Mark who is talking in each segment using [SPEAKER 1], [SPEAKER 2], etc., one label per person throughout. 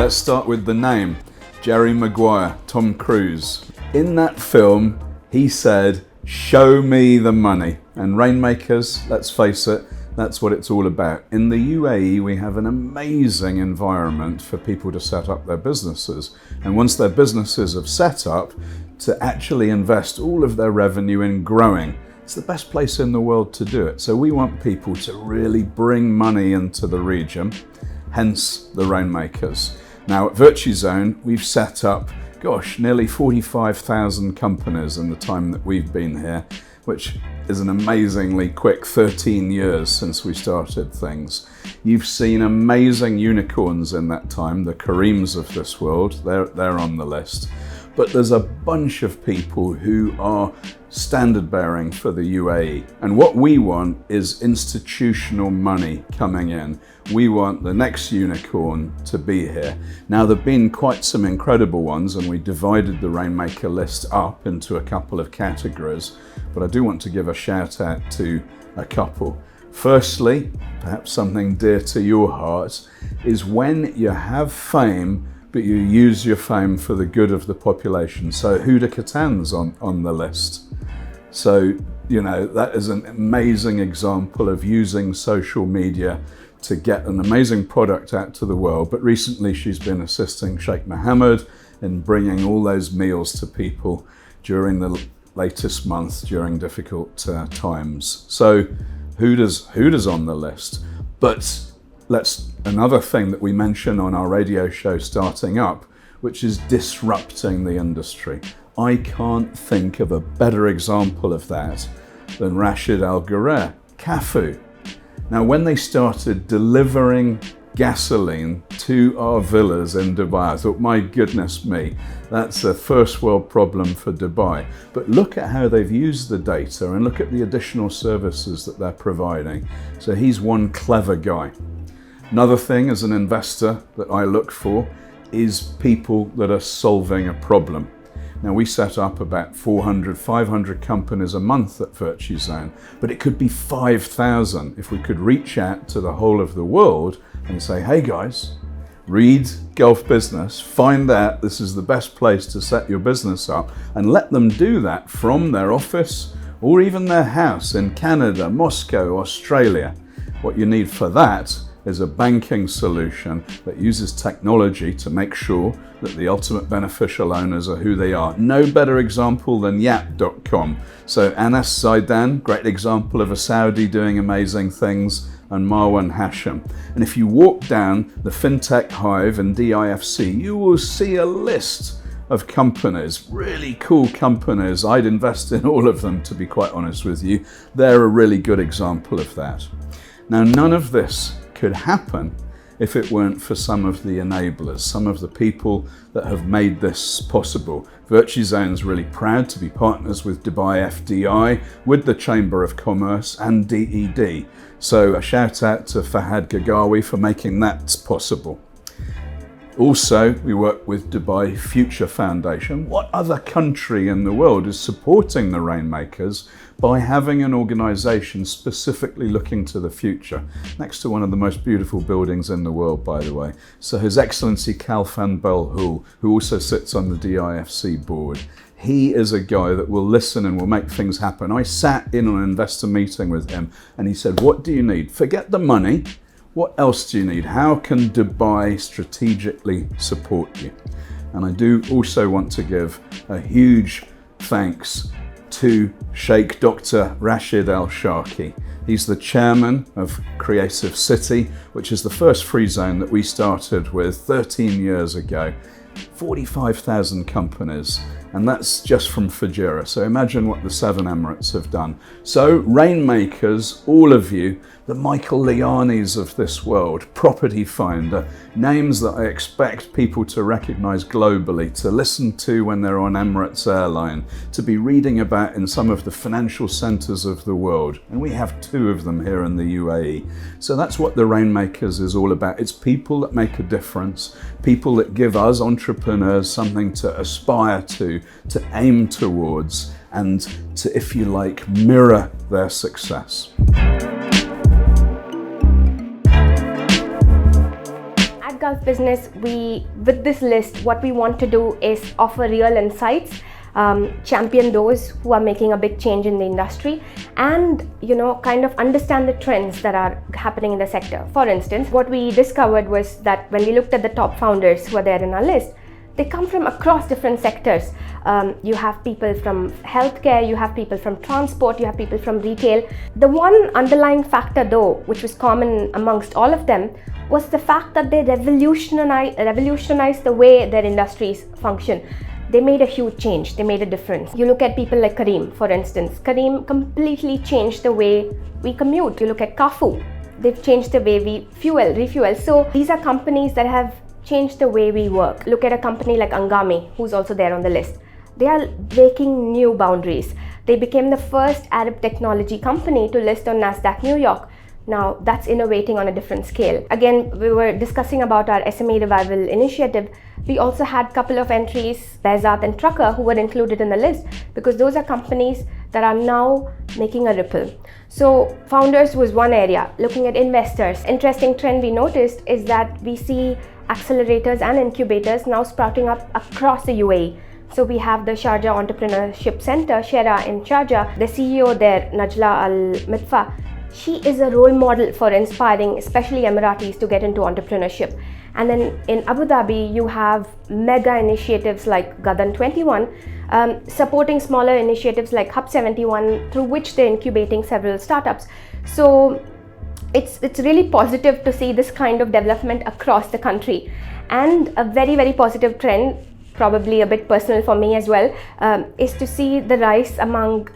[SPEAKER 1] let's start with the name. Jerry Maguire, Tom Cruise. In that film, he said, "Show me the money." And Rainmakers, let's face it, that's what it's all about. In the UAE, we have an amazing environment for people to set up their businesses. And once their businesses have set up, to actually invest all of their revenue in growing. It's the best place in the world to do it. So we want people to really bring money into the region, hence the Rainmakers. Now at Virtuzone, we've set up, nearly 45,000 companies in the time that we've been here, which is an amazingly quick 13 years since we started things. You've seen amazing unicorns in that time, the Kareems of this world, they're on the list. But there's a bunch of people who are standard bearing for the UAE. And what we want is institutional money coming in. We want the next unicorn to be here. Now, there've been quite some incredible ones, and we divided the Rainmaker list up into a couple of categories, but I do want to give a shout out to a couple. Firstly, perhaps something dear to your heart, is when you have fame, but you use your fame for the good of the population. So Huda Katan's on the list. So, that is an amazing example of using social media to get an amazing product out to the world. But recently she's been assisting Sheikh Mohammed in bringing all those meals to people during the latest month, during difficult times. So Huda's on the list. But another thing that we mention on our radio show Starting Up, which is disrupting the industry. I can't think of a better example of that than Rashid Al Ghurair, Cafu. Now, when they started delivering gasoline to our villas in Dubai, I thought, my goodness me, that's a first world problem for Dubai. But look at how they've used the data and look at the additional services that they're providing. So he's one clever guy. Another thing as an investor that I look for is people that are solving a problem. Now, we set up about 400, 500 companies a month at Virtuzone, but it could be 5,000 if we could reach out to the whole of the world and say, hey guys, read Gulf Business, find out this is the best place to set your business up, and let them do that from their office or even their house in Canada, Moscow, Australia. What you need for that is a banking solution that uses technology to make sure that the ultimate beneficial owners are who they are. No better example than Yap.com. So Anas Zaidan, great example of a Saudi doing amazing things, and Marwan Hashim. And if you walk down the FinTech Hive and DIFC, you will see a list of companies, really cool companies. I'd invest in all of them, to be quite honest with you. They're a really good example of that. Now, none of this could happen if it weren't for some of the enablers, some of the people that have made this possible. Virtuzone's really proud to be partners with Dubai FDI, with the Chamber of Commerce and DED. So a shout out to Fahad Gagawi for making that possible. Also, we work with Dubai Future Foundation. What other country in the world is supporting the Rainmakers by having an organisation specifically looking to the future? Next to one of the most beautiful buildings in the world, by the way. So His Excellency Khalfan Belhoul, who also sits on the DIFC board, he is a guy that will listen and will make things happen. I sat in on an investor meeting with him and he said, what do you need? Forget the money. What else do you need? How can Dubai strategically support you? And I do also want to give a huge thanks to Sheikh Dr. Rashid Al Sharki. He's the chairman of Creative City, which is the first free zone that we started with 13 years ago. 45,000 companies, and that's just from Fujairah. So imagine what the 7 Emirates have done. So Rainmakers, all of you, the Michael Lianis of this world, Property Finder, names that I expect people to recognize globally, to listen to when they're on Emirates Airline, to be reading about in some of the financial centers of the world. And we have 2 of them here in the UAE. So that's what the Rainmakers is all about. It's people that make a difference, people that give us entrepreneurs something to aspire to aim towards, and to, if you like, mirror their success.
[SPEAKER 2] At Gulf Business, with this list, what we want to do is offer real insights, champion those who are making a big change in the industry, and kind of understand the trends that are happening in the sector. For instance, what we discovered was that when we looked at the top founders who are there in our list, they come from across different sectors. You have people from healthcare, you have people from transport, you have people from retail. The one underlying factor though, which was common amongst all of them, was the fact that they revolutionized the way their industries function. They made a huge change, they made a difference. You look at people like Kareem, for instance. Kareem completely changed the way we commute. You look at Kafu, they've changed the way we refuel. So these are companies that have changed the way we work. Look at a company like Angami, who's also there on the list. They are breaking new boundaries. They became the first Arab technology company to list on Nasdaq New York. Now that's innovating on a different scale. Again, we were discussing about our SME revival initiative. We also had a couple of entries, Bezat and Trucker, who were included in the list because those are companies that are now making a ripple. So founders was one area. Looking at investors, interesting trend we noticed is that we see accelerators and incubators now sprouting up across the UAE. So we have the Sharjah Entrepreneurship Center, Shera in Sharjah. The CEO there, Najla Al-Mitfa, she is a role model for inspiring especially Emiratis to get into entrepreneurship. And then in Abu Dhabi, you have mega initiatives like Gadan 21, supporting smaller initiatives like Hub 71, through which they're incubating several startups. So it's really positive to see this kind of development across the country. And a very, very positive trend, probably a bit personal for me as well, is to see the rise among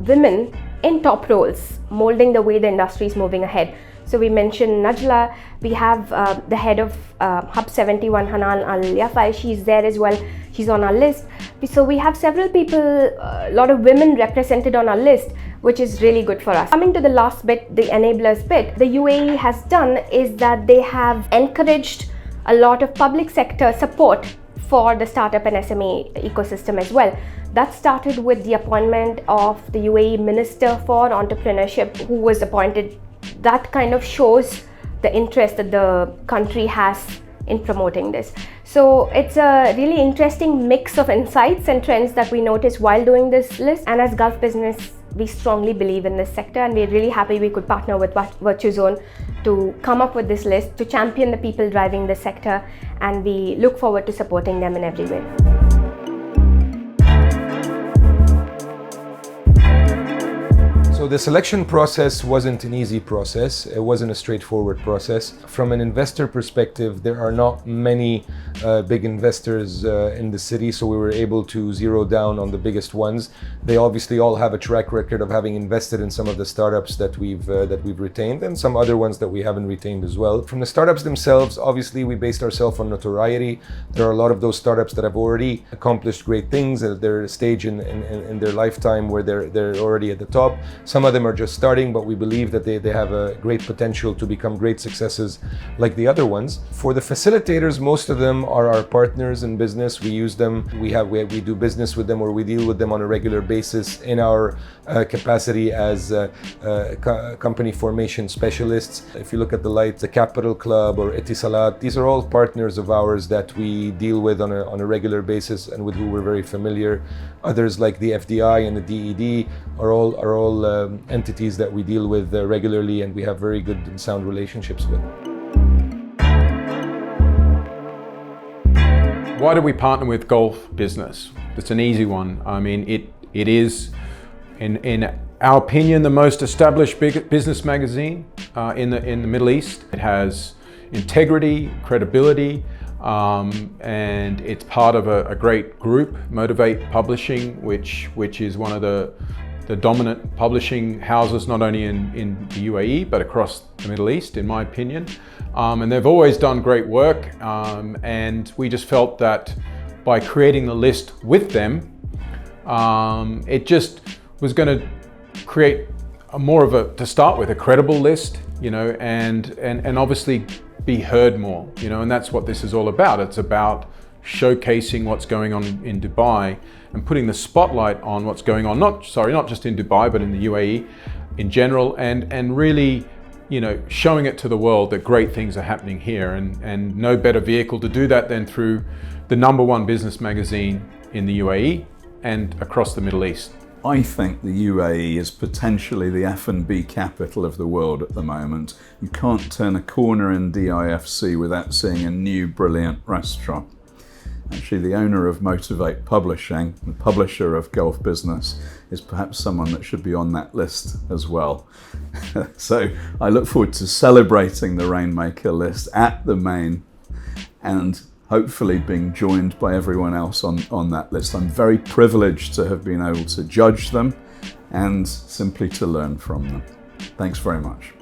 [SPEAKER 2] women in top roles, molding the way the industry is moving ahead. So we mentioned Najla, we have the head of Hub 71, Hanan Al-Yafai, she's there as well, she's on our list. So we have several people, a lot of women represented on our list, which is really good for us. Coming to the last bit, the enablers bit, the UAE has done is that they have encouraged a lot of public sector support for the startup and SME ecosystem as well. That started with the appointment of the UAE Minister for Entrepreneurship, who was appointed. That kind of shows the interest that the country has in promoting this. So it's a really interesting mix of insights and trends that we noticed while doing this list. And as Gulf Business, we strongly believe in this sector, and we're really happy we could partner with Virtuzone to come up with this list, to champion the people driving this sector, and we look forward to supporting them in every way.
[SPEAKER 3] So the selection process wasn't an easy process. It wasn't a straightforward process. From an investor perspective, there are not many big investors in the city, so we were able to zero down on the biggest ones. They obviously all have a track record of having invested in some of the startups that we've retained, and some other ones that we haven't retained as well. From the startups themselves, obviously we based ourselves on notoriety. There are a lot of those startups that have already accomplished great things at their stage in their lifetime where they're already at the top. Some of them are just starting, but we believe that they have a great potential to become great successes like the other ones. For the facilitators, most of them are our partners in business. We use them, we do business with them, or we deal with them on a regular basis in our capacity as company formation specialists. If you look at the likes, the Capital Club or Etisalat, these are all partners of ours that we deal with on a regular basis and with who we're very familiar. Others like the FDI and the DED are all entities that we deal with regularly, and we have very good and sound relationships with.
[SPEAKER 4] Why do we partner with Gulf Business? It's an easy one. I mean, it is, in our opinion, the most established business magazine in the Middle East. It has integrity, credibility, and it's part of a great group, Motivate Publishing, which is one of the dominant publishing houses, not only in the UAE, but across the Middle East, in my opinion. And they've always done great work. And we just felt that by creating the list with them, it just was going to create to start with, a credible list, and obviously be heard more, and that's what this is all about. It's about showcasing what's going on in Dubai and putting the spotlight on what's going on, not just in Dubai, but in the UAE in general, and really showing it to the world that great things are happening here, and no better vehicle to do that than through the #1 business magazine in the UAE and across the Middle East.
[SPEAKER 1] I think the UAE is potentially the F&B capital of the world at the moment. You can't turn a corner in DIFC without seeing a new brilliant restaurant. Actually, the owner of Motivate Publishing, the publisher of Gulf Business, is perhaps someone that should be on that list as well. So I look forward to celebrating the Rainmaker List at the main and hopefully being joined by everyone else on that list. I'm very privileged to have been able to judge them and simply to learn from them. Thanks very much.